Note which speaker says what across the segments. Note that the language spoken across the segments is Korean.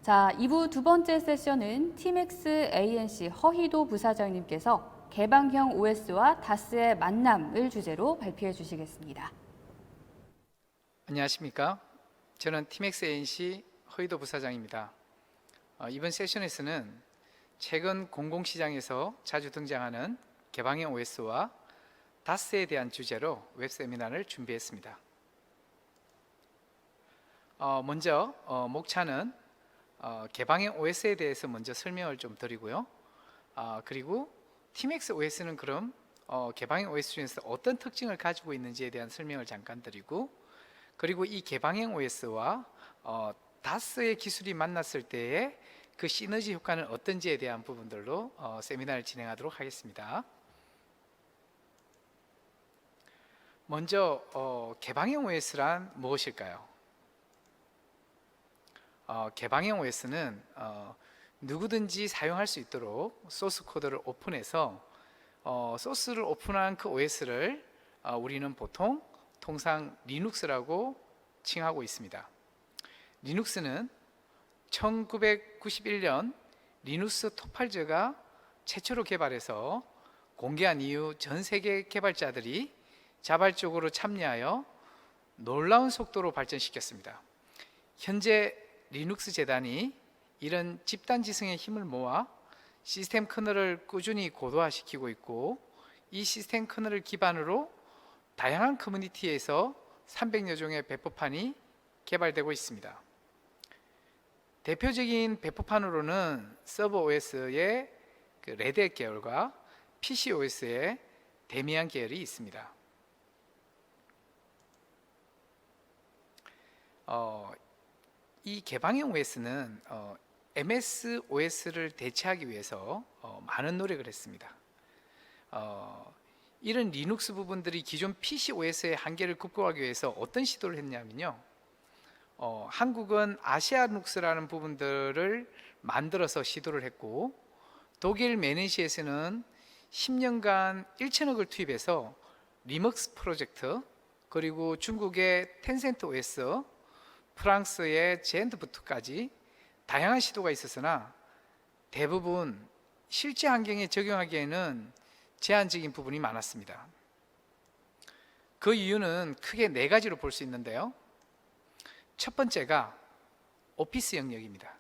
Speaker 1: 자, 2부 두 번째 세션은 티맥스 ANC 허희도 부사장님께서 개방형 OS와 다스의 만남을 주제로 발표해 주시겠습니다.
Speaker 2: 안녕하십니까? 저는 티맥스 ANC 허희도 부사장입니다. 이번 세션에서는 최근 공공시장에서 자주 등장하는 개방형 OS와 다스에 대한 주제로 웹 세미나를 준비했습니다. 먼저 목차는 개방형 OS에 대해서 먼저 설명을 좀 드리고요. 그리고 티맥스 OS는 그럼 개방형 OS 중에서 어떤 특징을 가지고 있는지에 대한 설명을 잠깐 드리고, 그리고 이 개방형 OS와 다스의 기술이 만났을 때의 그 시너지 효과는 어떤지에 대한 부분들로 세미나를 진행하도록 하겠습니다. 먼저 개방형 OS란 무엇일까요? 개방형 OS는 누구든지 사용할 수 있도록 소스 코드를 오픈해서 소스를 오픈한 그 OS를 우리는 보통 통상 리눅스라고 칭하고 있습니다. 리눅스는 1991년 리누스 토팔즈가 최초로 개발해서 공개한 이후 전 세계 개발자들이 자발적으로 참여하여 놀라운 속도로 발전시켰습니다. 현재 리눅스 재단이 이런 집단지성의 힘을 모아 시스템 커널을 꾸준히 고도화시키고 있고, 이 시스템 커널을 기반으로 다양한 커뮤니티에서 300여 종의 배포판이 개발되고 있습니다. 대표적인 배포판으로는 서버 OS의 레드햇 계열과 PC OS의 데미안 계열이 있습니다. 이 개방형 OS는 MS OS를 대체하기 위해서 많은 노력을 했습니다. 이런 리눅스 부분들이 기존 PC OS의 한계를 극복하기 위해서 어떤 시도를 했냐면요, 한국은 아시아눅스라는 부분들을 만들어서 시도를 했고, 독일 메넨시에서는 10년간 1천억을 투입해서 리먹스 프로젝트, 그리고 중국의 텐센트 OS, 프랑스의 제엔트부트까지 다양한 시도가 있었으나 대부분 실제 환경에 적용하기에는 제한적인 부분이 많았습니다. 그 이유는 크게 네 가지로 볼 수 있는데요. 첫 번째가 오피스 영역입니다.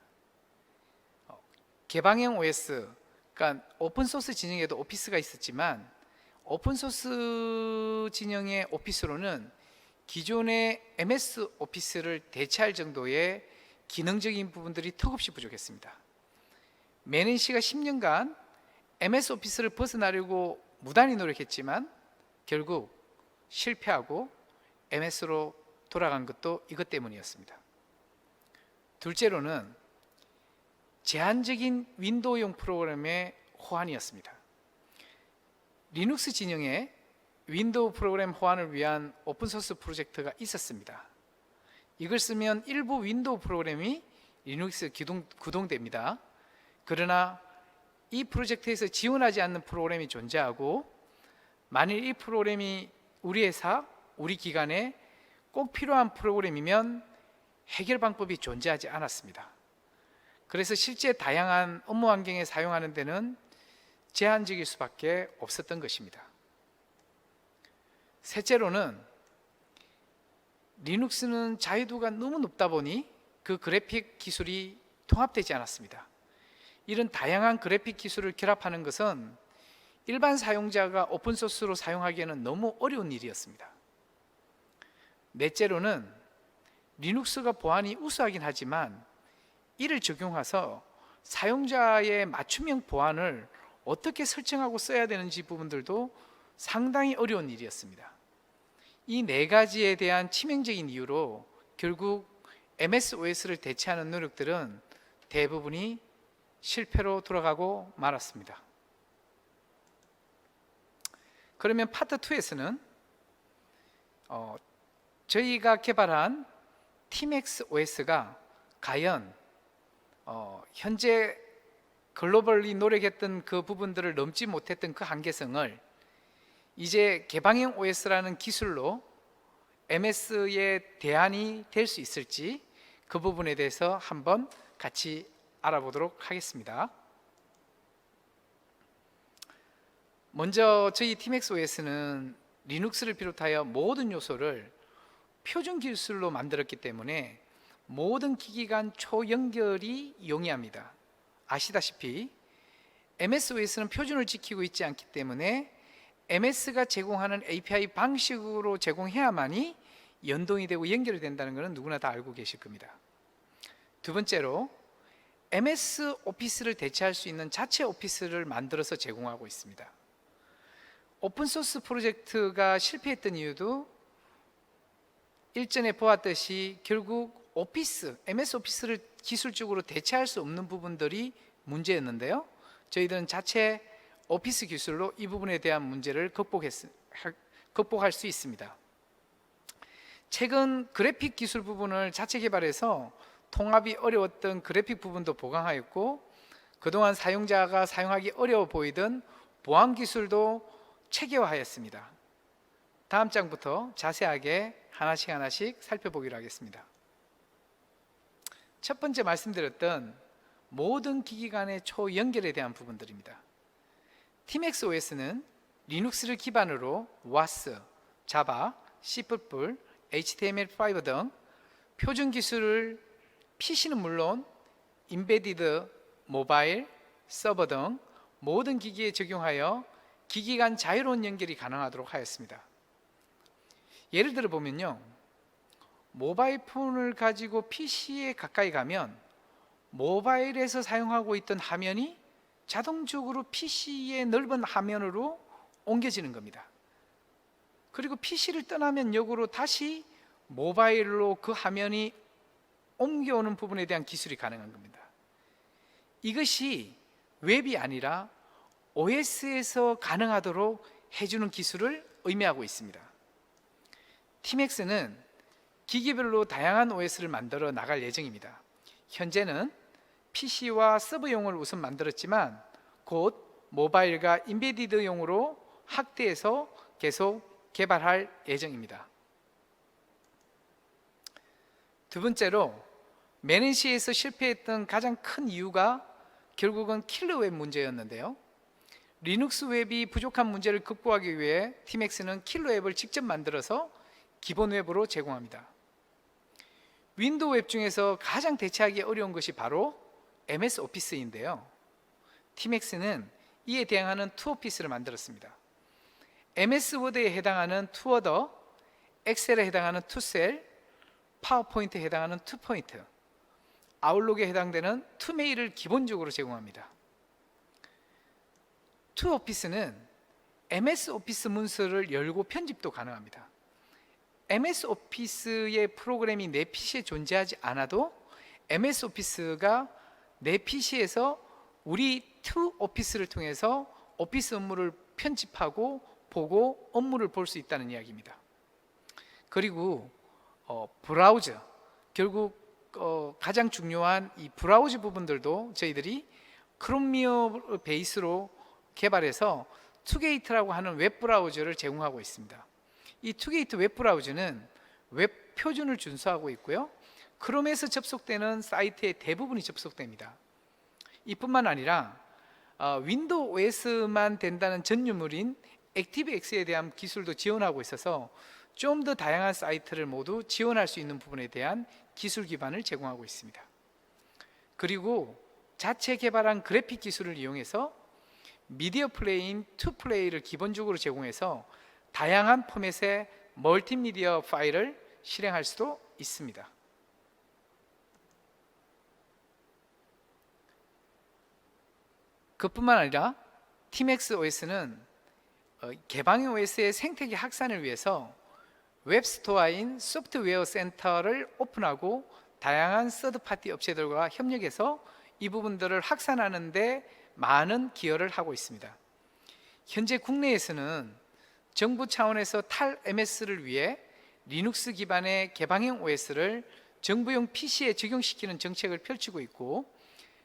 Speaker 2: 개방형 OS, 그러니까 오픈소스 진영에도 오피스가 있었지만 오픈소스 진영의 오피스로는 기존의 MS 오피스를 대체할 정도의 기능적인 부분들이 턱없이 부족했습니다. 메넨시가 10년간 MS 오피스를 벗어나려고 무단히 노력했지만 결국 실패하고 MS로 돌아간 것도 이것 때문이었습니다. 둘째로는 제한적인 윈도우용 프로그램의 호환이었습니다. 리눅스 진영에 윈도우 프로그램 호환을 위한 오픈소스 프로젝트가 있었습니다. 이걸 쓰면 일부 윈도우 프로그램이 리눅스에 구동됩니다. 그러나 이 프로젝트에서 지원하지 않는 프로그램이 존재하고, 만일 이 프로그램이 우리 회사, 우리 기관에 꼭 필요한 프로그램이면 해결 방법이 존재하지 않았습니다. 그래서 실제 다양한 업무 환경에 사용하는 데는 제한적일 수밖에 없었던 것입니다. 셋째로는 리눅스는 자유도가 너무 높다 보니 그 그래픽 기술이 통합되지 않았습니다. 이런 다양한 그래픽 기술을 결합하는 것은 일반 사용자가 오픈소스로 사용하기에는 너무 어려운 일이었습니다. 넷째로는 리눅스가 보안이 우수하긴 하지만 이를 적용해서 사용자의 맞춤형 보안을 어떻게 설정하고 써야 되는지 부분들도 상당히 어려운 일이었습니다. 이 네 가지에 대한 치명적인 이유로 결국 MS OS를 대체하는 노력들은 대부분이 실패로 돌아가고 말았습니다. 그러면 파트 2에서는 저희가 개발한 티맥스 OS가 과연 현재 글로벌리 노력했던 그 부분들을 넘지 못했던 그 한계성을 이제 개방형 OS라는 기술로 MS의 대안이 될 수 있을지, 그 부분에 대해서 한번 같이 알아보도록 하겠습니다. 먼저 저희 팀엑스 OS는 리눅스를 비롯하여 모든 요소를 표준 기술로 만들었기 때문에 모든 기기 간 초연결이 용이합니다. 아시다시피 MSOS는 표준을 지키고 있지 않기 때문에 MS가 제공하는 API 방식으로 제공해야만이 연동이 되고 연결이 된다는 것은 누구나 다 알고 계실 겁니다. 두 번째로 MS 오피스를 대체할 수 있는 자체 오피스를 만들어서 제공하고 있습니다. 오픈소스 프로젝트가 실패했던 이유도 일전에 보았듯이 결국 오피스, MS 오피스를 기술적으로 대체할 수 없는 부분들이 문제였는데요. 저희들은 자체 오피스 기술로 이 부분에 대한 문제를 극복할 수 있습니다. 최근 그래픽 기술 부분을 자체 개발해서 통합이 어려웠던 그래픽 부분도 보강하였고, 그동안 사용자가 사용하기 어려워 보이던 보안 기술도 체계화하였습니다. 다음 장부터 자세하게 하나씩 살펴보기로 하겠습니다. 첫 번째 말씀드렸던 모든 기기 간의 초연결에 대한 부분들입니다. 팀엑스 OS는 리눅스를 기반으로 WAS, 자바, C++, HTML5 등 표준 기술을 PC는 물론 인베디드, 모바일, 서버 등 모든 기기에 적용하여 기기 간 자유로운 연결이 가능하도록 하였습니다. 예를 들어 보면요, 모바일 폰을 가지고 PC에 가까이 가면 모바일에서 사용하고 있던 화면이 자동적으로 PC의 넓은 화면으로 옮겨지는 겁니다. 그리고 PC를 떠나면 역으로 다시 모바일로 그 화면이 옮겨오는 부분에 대한 기술이 가능한 겁니다. 이것이 웹이 아니라 OS에서 가능하도록 해주는 기술을 의미하고 있습니다. 팀엑스는 기기별로 다양한 OS를 만들어 나갈 예정입니다. 현재는 PC와 서버용을 우선 만들었지만 곧 모바일과 인베디드용으로 확대해서 계속 개발할 예정입니다. 두 번째로 매니시에서 실패했던 가장 큰 이유가 결국은 킬러웹 문제였는데요. 리눅스 웹이 부족한 문제를 극복하기 위해 팀엑스는 킬러웹을 직접 만들어서 기본 웹으로 제공합니다. 윈도우 웹 중에서 가장 대체하기 어려운 것이 바로 MS 오피스인데요. 팀엑스는 이에 대항하는 투오피스를 만들었습니다. MS 워드에 해당하는 투워더, 엑셀에 해당하는 투셀, 파워포인트에 해당하는 투포인트, 아웃룩에 해당되는 투메일을 기본적으로 제공합니다. 투오피스는 MS 오피스 문서를 열고 편집도 가능합니다. MS 오피스의 프로그램이 내 PC에 존재하지 않아도 MS 오피스가 내 PC에서 우리 투오피스를 통해서 오피스 업무를 편집하고 보고 업무를 볼 수 있다는 이야기입니다. 그리고 브라우저, 결국 가장 중요한 이 브라우저 부분들도 저희들이 크롬미어 베이스로 개발해서 투게이트라고 하는 웹 브라우저를 제공하고 있습니다. 이 투게이트 웹 브라우저는 웹 표준을 준수하고 있고요, 크롬에서 접속되는 사이트의 대부분이 접속됩니다. 이뿐만 아니라 윈도우 OS만 된다는 전유물인 액티브엑스에 대한 기술도 지원하고 있어서 좀 더 다양한 사이트를 모두 지원할 수 있는 부분에 대한 기술 기반을 제공하고 있습니다. 그리고 자체 개발한 그래픽 기술을 이용해서 미디어 플레이인 투플레이를 기본적으로 제공해서 다양한 포맷의 멀티미디어 파일을 실행할 수도 있습니다. 그뿐만 아니라 팀엑스 OS는 개방형 OS의 생태계 확산을 위해서 웹스토어인 소프트웨어 센터를 오픈하고 다양한 서드파티 업체들과 협력해서 이 부분들을 확산하는 데 많은 기여를 하고 있습니다. 현재 국내에서는 정부 차원에서 탈 MS를 위해 리눅스 기반의 개방형 OS를 정부용 PC에 적용시키는 정책을 펼치고 있고,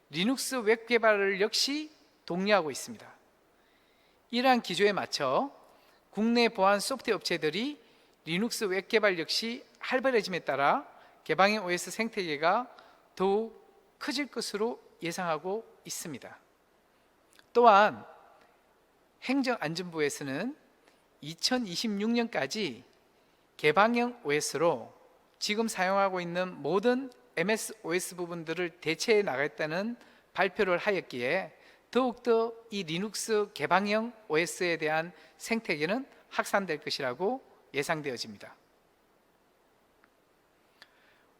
Speaker 2: 리눅스 웹 개발을 역시 독려하고 있습니다. 이러한 기조에 맞춰 국내 보안 소프트웨어 업체들이 리눅스 웹 개발 역시 활발해짐에 따라 개방형 OS 생태계가 더욱 커질 것으로 예상하고 있습니다. 또한 행정안전부에서는 2026년까지 개방형 OS로 지금 사용하고 있는 모든 MS OS 부분들을 대체해 나가겠다는 발표를 하였기에 더욱더 이 리눅스 개방형 OS에 대한 생태계는 확산될 것이라고 예상되어집니다.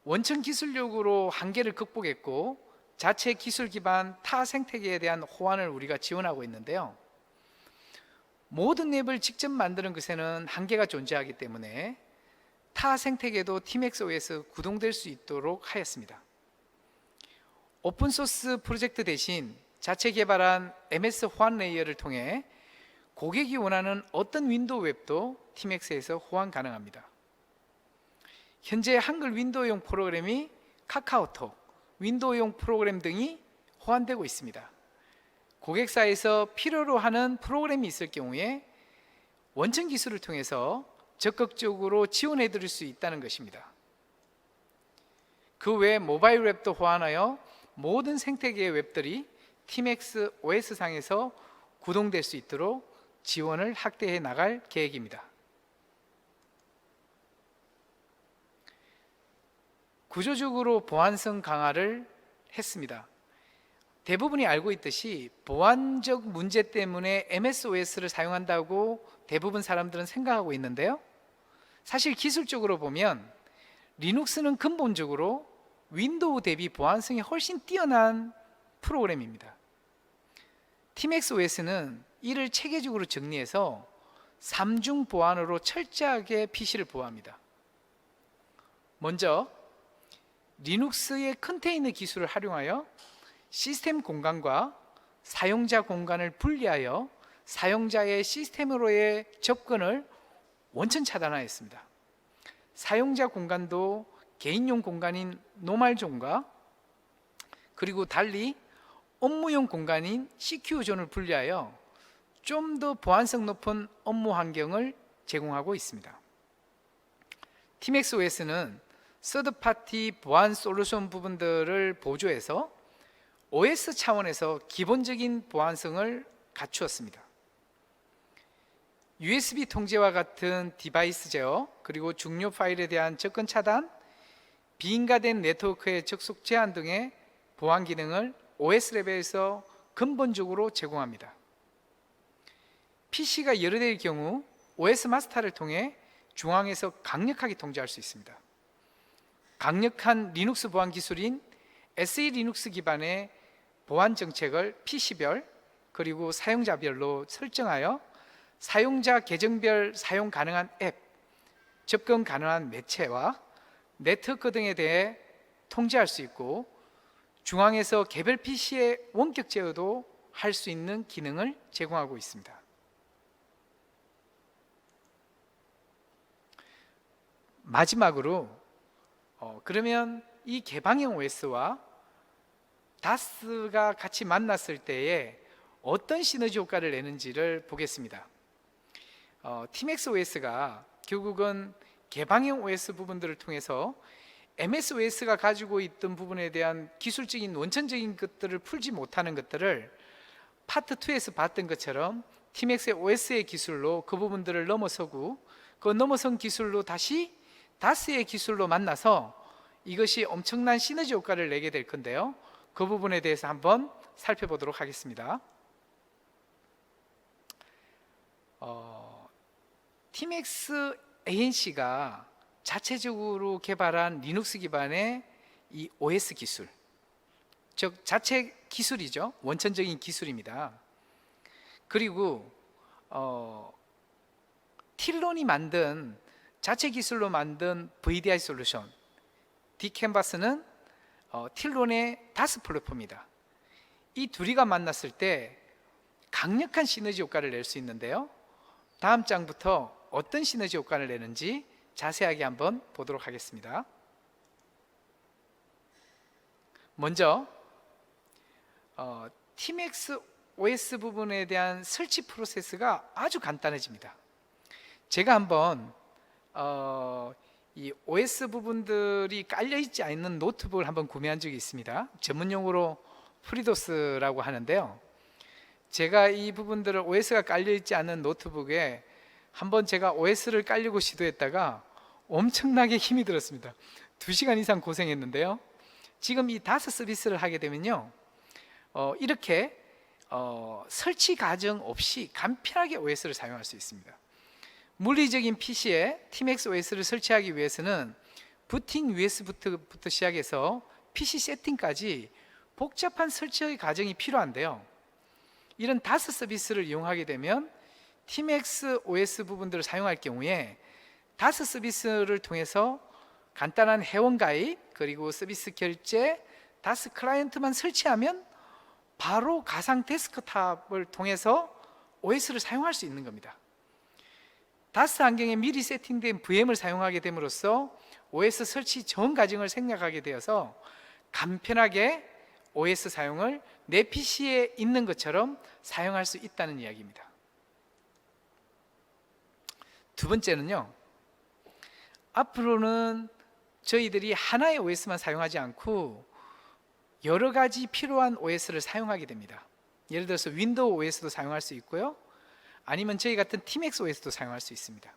Speaker 2: 원천 기술력으로 한계를 극복했고 자체 기술 기반 타 생태계에 대한 호환을 우리가 지원하고 있는데요. 모든 앱을 직접 만드는 것에는 한계가 존재하기 때문에 타 생태계도 팀엑스 OS 구동될 수 있도록 하였습니다. 오픈소스 프로젝트 대신 자체 개발한 MS 호환 레이어를 통해 고객이 원하는 어떤 윈도우 웹도 팀엑스에서 호환 가능합니다. 현재 한글 윈도우용 프로그램이 카카오톡, 윈도우용 프로그램 등이 호환되고 있습니다. 고객사에서 필요로 하는 프로그램이 있을 경우에 원천 기술을 통해서 적극적으로 지원해 드릴 수 있다는 것입니다. 그 외 모바일 웹도 호환하여 모든 생태계의 웹들이 팀엑스 OS 상에서 구동될 수 있도록 지원을 확대해 나갈 계획입니다. 구조적으로 보안성 강화를 했습니다. 대부분이 알고 있듯이 보안적 문제 때문에 MSOS를 사용한다고 대부분 사람들은 생각하고 있는데요. 사실 기술적으로 보면 리눅스는 근본적으로 윈도우 대비 보안성이 훨씬 뛰어난 프로그램입니다. 팀엑스 OS는 이를 체계적으로 정리해서 3중 보안으로 철저하게 PC를 보호합니다. 먼저 리눅스의 컨테이너 기술을 활용하여 시스템 공간과 사용자 공간을 분리하여 사용자의 시스템으로의 접근을 원천 차단하였습니다. 사용자 공간도 개인용 공간인 노멀존과 그리고 달리 업무용 공간인 CQ존을 분리하여 좀 더 보안성 높은 업무 환경을 제공하고 있습니다. 팀엑스 OS는 서드파티 보안 솔루션 부분들을 보조해서 OS 차원에서 기본적인 보안성을 갖추었습니다. USB 통제와 같은 디바이스 제어, 그리고 중요 파일에 대한 접근 차단, 비인가된 네트워크의 접속 제한 등의 보안 기능을 OS 레벨에서 근본적으로 제공합니다. PC가 여러 대일 경우 OS 마스터를 통해 중앙에서 강력하게 통제할 수 있습니다. 강력한 리눅스 보안 기술인 SE 리눅스 기반의 보안 정책을 PC별 그리고 사용자별로 설정하여 사용자 계정별 사용 가능한 앱, 접근 가능한 매체와 네트워크 등에 대해 통제할 수 있고 중앙에서 개별 PC의 원격 제어도 할 수 있는 기능을 제공하고 있습니다. 마지막으로 그러면 이 개방형 OS와 다스가 같이 만났을 때에 어떤 시너지 효과를 내는지를 보겠습니다. 팀엑스 OS가 결국은 개방형 OS 부분들을 통해서 MS OS가 가지고 있던 부분에 대한 기술적인 원천적인 것들을 풀지 못하는 것들을 파트 2에서 봤던 것처럼 팀엑스 OS의 기술로 그 부분들을 넘어서고 그 넘어선 기술로 다시 다스의 기술로 만나서 이것이 엄청난 시너지 효과를 내게 될 건데요. 그 부분에 대해서 한번 살펴보도록 하겠습니다. 팀엑스 ANC가 자체적으로 개발한 리눅스 기반의 이 OS 기술, 즉 자체 기술이죠. 원천적인 기술입니다. 그리고 틸론이 만든 자체 기술로 만든 VDI 솔루션 디캔버스는 틸론의 다스 플랫폼입니다. 이 둘이가 만났을 때 강력한 시너지 효과를 낼 수 있는데요. 다음 장부터 어떤 시너지 효과를 내는지 자세하게 한번 보도록 하겠습니다. 먼저 팀엑스 OS 부분에 대한 설치 프로세스가 아주 간단해집니다. 제가 한번 이 OS 부분들이 깔려 있지 않는 노트북을 한번 구매한 적이 있습니다. 전문 용어로 프리도스라고 하는데요. 제가 이 부분들을 OS가 깔려 있지 않은 노트북에 한번 제가 OS를 깔려고 시도했다가 엄청나게 힘이 들었습니다. 2시간 이상 고생했는데요. 지금 이 다스 서비스를 하게 되면요, 이렇게 설치 과정 없이 간편하게 OS를 사용할 수 있습니다. 물리적인 PC에 TMAX OS를 설치하기 위해서는 부팅 US부터 시작해서 PC 세팅까지 복잡한 설치 과정이 필요한데요. 이런 다스 서비스를 이용하게 되면 TMAX OS 부분들을 사용할 경우에 다스 서비스를 통해서 간단한 회원 가입, 그리고 서비스 결제, 다스 클라이언트만 설치하면 바로 가상 데스크탑을 통해서 OS를 사용할 수 있는 겁니다. 다스 환경에 미리 세팅된 VM을 사용하게 됨으로써 OS 설치 전 과정을 생략하게 되어서 간편하게 OS 사용을 내 PC에 있는 것처럼 사용할 수 있다는 이야기입니다. 두 번째는요, 앞으로는 저희들이 하나의 OS만 사용하지 않고 여러 가지 필요한 OS를 사용하게 됩니다. 예를 들어서 윈도우 OS도 사용할 수 있고요, 아니면 저희 같은 TMAX OS도 사용할 수 있습니다.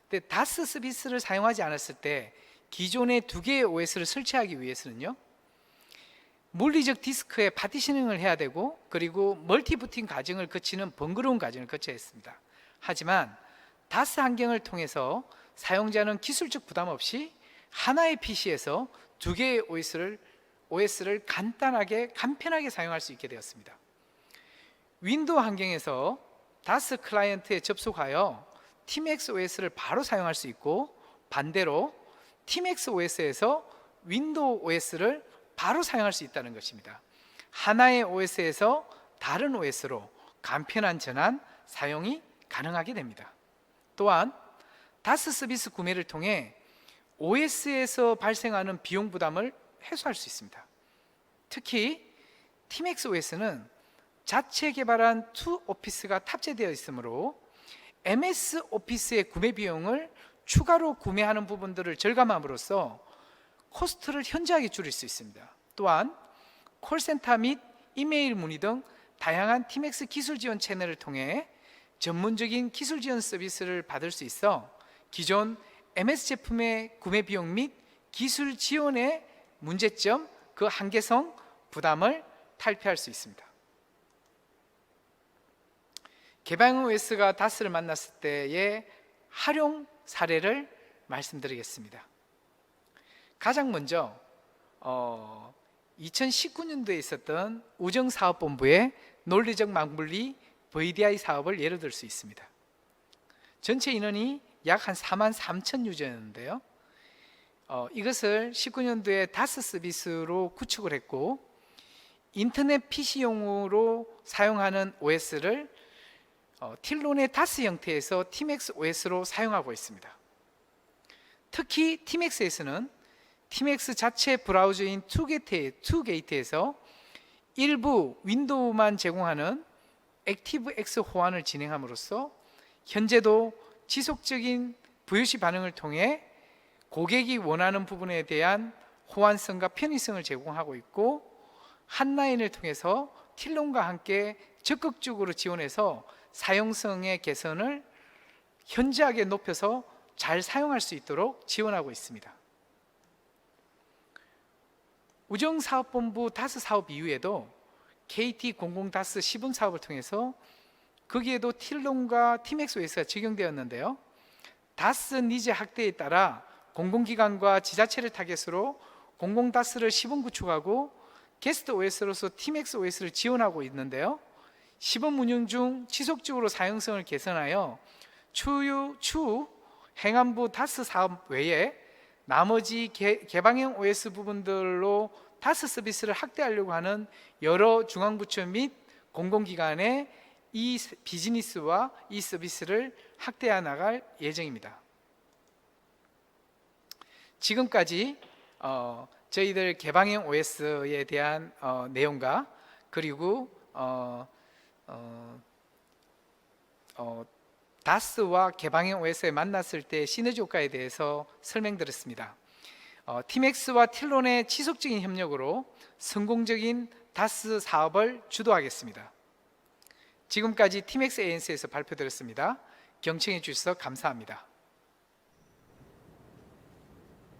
Speaker 2: 근데 다스 서비스를 사용하지 않았을 때 기존의 2개의 OS를 설치하기 위해서는요, 물리적 디스크에 파티셔닝을 해야 되고, 그리고 멀티부팅 과정을 거치는 번거로운 과정을 거쳐야 했습니다. 하지만 다스 환경을 통해서 사용자는 기술적 부담 없이 하나의 PC에서 2개의 OS를 간편하게 사용할 수 있게 되었습니다. 윈도우 환경에서 다스 클라이언트에 접속하여 TMAX OS를 바로 사용할 수 있고, 반대로 TMAX OS에서 윈도우 OS를 바로 사용할 수 있다는 것입니다. 하나의 OS에서 다른 OS로 간편한 전환, 사용이 가능하게 됩니다. 또한 다스 서비스 구매를 통해 OS에서 발생하는 비용 부담을 해소할 수 있습니다. 특히 TMAX OS는 자체 개발한 투 오피스가 탑재되어 있으므로 MS 오피스의 구매 비용을 추가로 구매하는 부분들을 절감함으로써 코스트를 현저하게 줄일 수 있습니다. 또한 콜센터 및 이메일 문의 등 다양한 TMAX 기술 지원 채널을 통해 전문적인 기술 지원 서비스를 받을 수 있어 기존 MS 제품의 구매 비용 및 기술 지원의 문제점, 그 한계성, 부담을 탈피할 수 있습니다. 개방 OS가 다스를 만났을 때의 활용 사례를 말씀드리겠습니다. 가장 먼저 2019년도에 있었던 우정사업본부의 논리적 맞물리 VDI 사업을 예로 들 수 있습니다. 전체 인원이 약 한 4만 3천 유저였는데요, 이것을 19년도에 다스 서비스로 구축을 했고, 인터넷 PC용으로 사용하는 OS를 틸론의 다스 형태에서 TMAX OS로 사용하고 있습니다. 특히 TMAX에서는 TMAX 자체 브라우저인 투게이트에서 일부 윈도우만 제공하는 액티브X 호환을 진행함으로써 현재도 지속적인 VOC 반응을 통해 고객이 원하는 부분에 대한 호환성과 편의성을 제공하고 있고, 한라인을 통해서 틸론과 함께 적극적으로 지원해서 사용성의 개선을 현저하게 높여서 잘 사용할 수 있도록 지원하고 있습니다. 우정사업본부 다스 사업 이후에도 KT 공공 다스 시범 사업을 통해서 거기에도 틸론과 TMAX OS가 적용되었는데요, 다스 니즈 확대에 따라 공공기관과 지자체를 타겟으로 공공 다스를 시범 구축하고 게스트 OS로서 TMAX OS를 지원하고 있는데요, 시범 운영 중 지속적으로 사용성을 개선하여 추후 행안부 다스 사업 외에 나머지 개방형 OS 부분들로 다스 서비스를 확대하려고 하는 여러 중앙부처 및 공공기관의 이 비즈니스와 이 서비스를 확대해 나갈 예정입니다. 지금까지 저희들 개방형 OS에 대한 내용과, 그리고 다스와 개방형 OS에 만났을 때 시너지 효과에 대해서 설명드렸습니다. 팀엑스와 틸론의 지속적인 협력으로 성공적인 다스 사업을 주도하겠습니다. 지금까지 팀엑스 ANS에서 발표드렸습니다. 경청해 주셔서 감사합니다.